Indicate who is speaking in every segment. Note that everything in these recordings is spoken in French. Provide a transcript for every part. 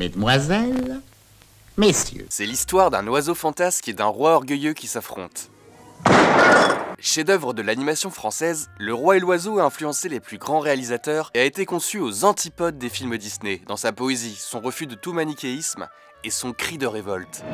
Speaker 1: Mesdemoiselles, messieurs.
Speaker 2: C'est l'histoire d'un oiseau fantasque et d'un roi orgueilleux qui s'affrontent. Chef-d'œuvre de l'animation française, Le Roi et l'Oiseau a influencé les plus grands réalisateurs et a été conçu aux antipodes des films Disney, dans sa poésie, son refus de tout manichéisme et son cri de révolte.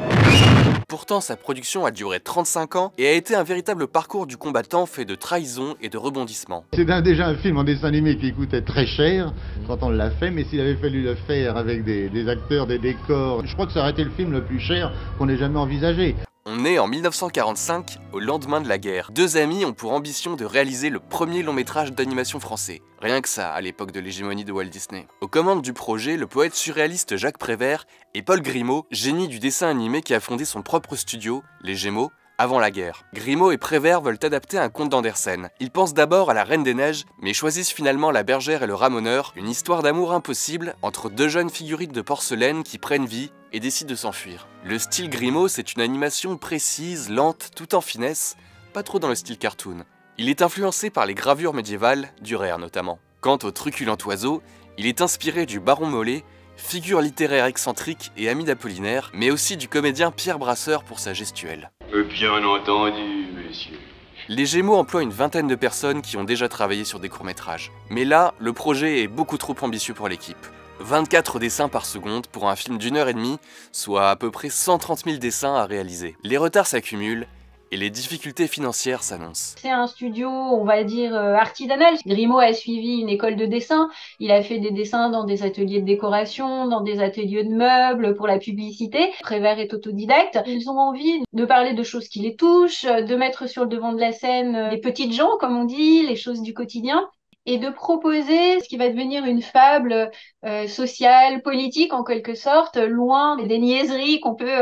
Speaker 2: Pourtant, sa production a duré 35 ans et a été un véritable parcours du combattant fait de trahison et de rebondissements.
Speaker 3: C'est déjà un film en dessin animé qui coûtait très cher quand on l'a fait, mais s'il avait fallu le faire avec des acteurs, des décors, je crois que ça aurait été le film le plus cher qu'on ait jamais envisagé.
Speaker 2: On est en 1945, au lendemain de la guerre. Deux amis ont pour ambition de réaliser le premier long métrage d'animation français. Rien que ça, à l'époque de l'hégémonie de Walt Disney. Aux commandes du projet, le poète surréaliste Jacques Prévert et Paul Grimaud, génie du dessin animé qui a fondé son propre studio, Les Gémeaux, avant la guerre. Grimaud et Prévert veulent adapter un conte d'Andersen. Ils pensent d'abord à la Reine des Neiges, mais choisissent finalement La Bergère et le Ramoneur, une histoire d'amour impossible entre deux jeunes figurines de porcelaine qui prennent vie et décident de s'enfuir. Le style Grimaud, c'est une animation précise, lente, tout en finesse, pas trop dans le style cartoon. Il est influencé par les gravures médiévales, Durer notamment. Quant au truculent oiseau, il est inspiré du Baron Mollet, figure littéraire excentrique et ami d'Apollinaire, mais aussi du comédien Pierre Brasseur pour sa gestuelle.
Speaker 4: Bien entendu, monsieur.
Speaker 2: Les Gémeaux emploient une vingtaine de personnes qui ont déjà travaillé sur des courts-métrages. Mais là, le projet est beaucoup trop ambitieux pour l'équipe. 24 dessins par seconde pour un film d'1 heure et demie, soit à peu près 130 000 dessins à réaliser. Les retards s'accumulent et les difficultés financières s'annoncent.
Speaker 5: C'est un studio, on va dire, artisanal. Grimaud a suivi une école de dessin. Il a fait des dessins dans des ateliers de décoration, dans des ateliers de meubles, pour la publicité. Prévert est autodidacte. Ils ont envie de parler de choses qui les touchent, de mettre sur le devant de la scène les petites gens, comme on dit, les choses du quotidien, et de proposer ce qui va devenir une fable sociale, politique en quelque sorte, loin des niaiseries qu'on peut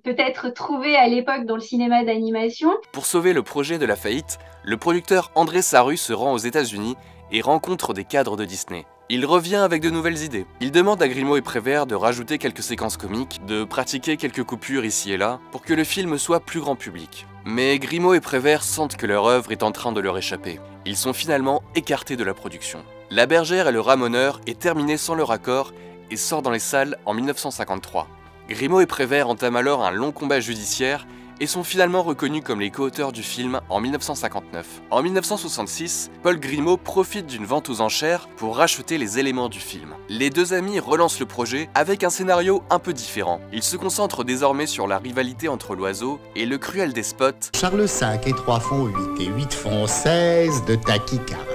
Speaker 5: peut-être trouver à l'époque dans le cinéma d'animation.
Speaker 2: Pour sauver le projet de la faillite, le producteur André Sarru se rend aux États-Unis et rencontre des cadres de Disney. Il revient avec de nouvelles idées. Il demande à Grimaud et Prévert de rajouter quelques séquences comiques, de pratiquer quelques coupures ici et là, pour que le film soit plus grand public. Mais Grimaud et Prévert sentent que leur œuvre est en train de leur échapper. Ils sont finalement écartés de la production. La Bergère et le Ramoneur est terminé sans leur accord et sort dans les salles en 1953. Grimaud et Prévert entament alors un long combat judiciaire et sont finalement reconnus comme les co-auteurs du film en 1959. En 1966, Paul Grimaud profite d'une vente aux enchères pour racheter les éléments du film. Les deux amis relancent le projet avec un scénario un peu différent. Ils se concentrent désormais sur la rivalité entre l'oiseau et le cruel despote
Speaker 1: Charles V et 3 font 8 et 8 font 16 de tachycardie.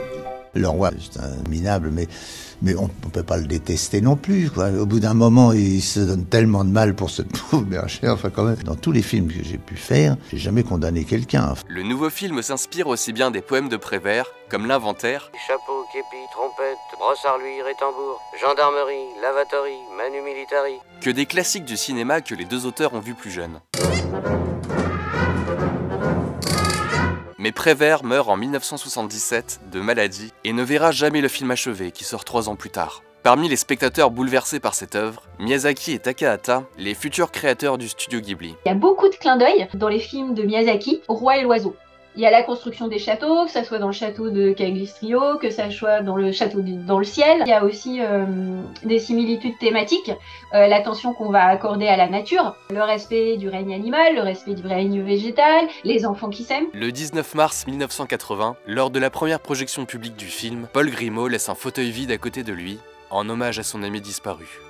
Speaker 6: Le roi, c'est un minable, mais on ne peut pas le détester non plus, quoi. Au bout d'un moment, il se donne tellement de mal pour cette pauvre bergère. Enfin, quand même, dans tous les films que j'ai pu faire, j'ai jamais condamné quelqu'un.
Speaker 2: Le nouveau film s'inspire aussi bien des poèmes de Prévert, comme L'Inventaire,
Speaker 7: Chapeau, képi, trompette, brossard luire et tambour, gendarmerie, lavatory, manu militari,
Speaker 2: que des classiques du cinéma que les deux auteurs ont vus plus jeunes. Mais Prévert meurt en 1977 de maladie et ne verra jamais le film achevé qui sort 3 ans plus tard. Parmi les spectateurs bouleversés par cette œuvre, Miyazaki et Takahata, les futurs créateurs du studio Ghibli.
Speaker 5: Il y a beaucoup de clins d'œil dans les films de Miyazaki, au Roi et l'Oiseau. Il y a la construction des châteaux, que ça soit dans le château de Cagliostro, que ça soit dans le château dans le ciel. Il y a aussi des similitudes thématiques, l'attention qu'on va accorder à la nature, le respect du règne animal, le respect du règne végétal, les enfants qui s'aiment.
Speaker 2: Le 19 mars 1980, lors de la première projection publique du film, Paul Grimaud laisse un fauteuil vide à côté de lui, en hommage à son ami disparu.